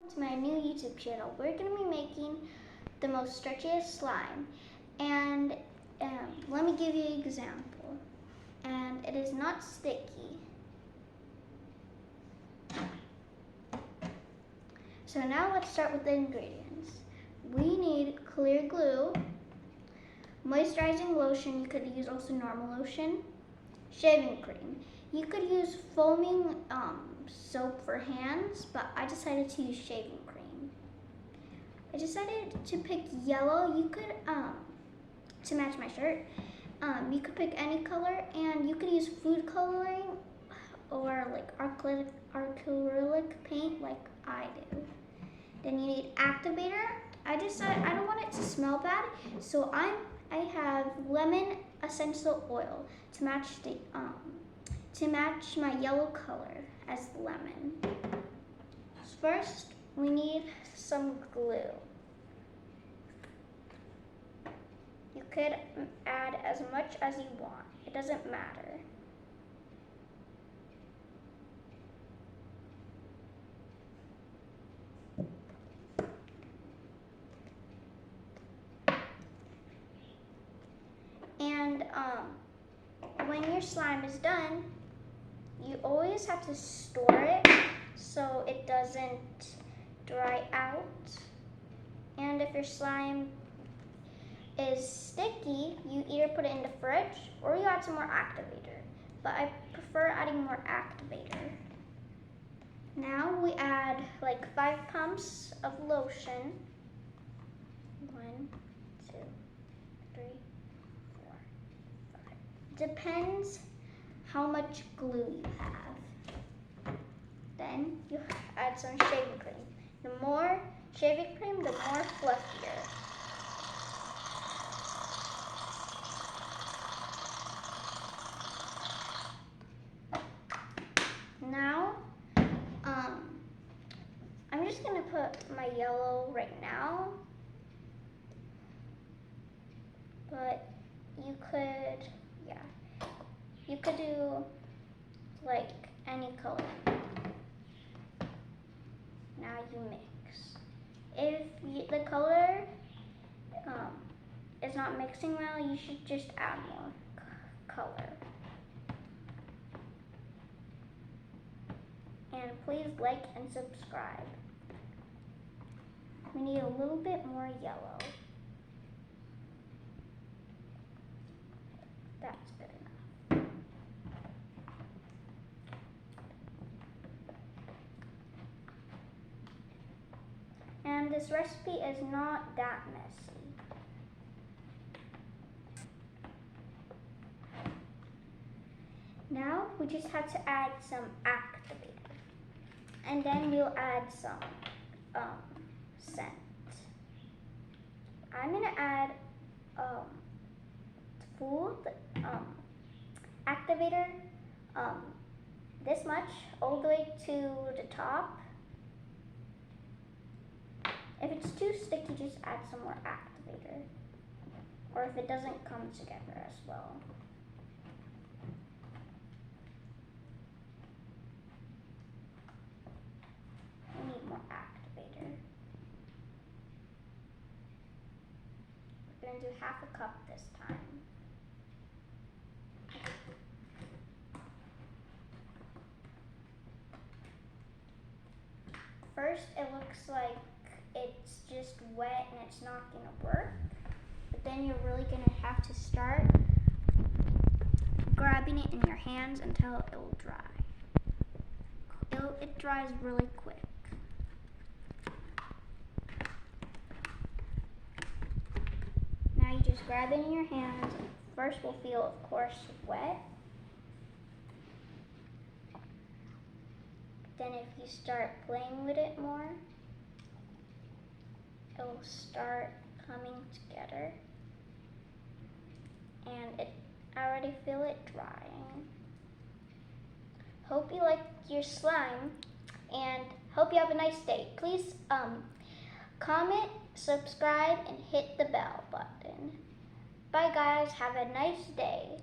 To my new YouTube channel. We're going to be making the most stretchiest slime, and let me give you an example. And it is not sticky. So now let's start with the ingredients. We need clear glue, moisturizing lotion. You could use also normal lotion, shaving cream. You could use foaming soap for hands, but I decided to use shaving cream. I decided to pick yellow. You could, to match my shirt, you could pick any color, and you could use food coloring or like acrylic paint like I do. Then you need activator. I decided I don't want it to smell bad, so I have lemon essential oil to match the my yellow color as lemon. First, we need some glue. You could add as much as you want. It doesn't matter. And when your slime is done, you always have to store it so it doesn't dry out. And if your slime is sticky, you either put it in the fridge or you add some more activator. But I prefer adding more activator. Now we add like 5 pumps of lotion. 1, 2, 3, 4, 5. Depends how much glue you have. Then you add some shaving cream. The more shaving cream, the more fluffier. Now, I'm just gonna put my yellow right now, but you could do like any color. Now you mix. If the color is not mixing well, you should just add more color. And please like and subscribe. We need a little bit more yellow. That's good enough. And this recipe is not that messy. Now we just have to add some activator. And then we'll add some scent. I'm gonna add food activator, this much all the way to the top. If it's too sticky, just add some more activator. Or if it doesn't come together as well. We need more activator. We're going to do half a cup this time. First, it looks like it's just wet and it's not going to work. But then you're really going to have to start grabbing it in your hands until it will dry. It dries really quick. Now you just grab it in your hands. First will feel, of course, wet. Then if you start playing with it more, it will start coming together. And I already feel it drying. Hope you like your slime, and hope you have a nice day. Please comment, subscribe, and hit the bell button. Bye guys, have a nice day.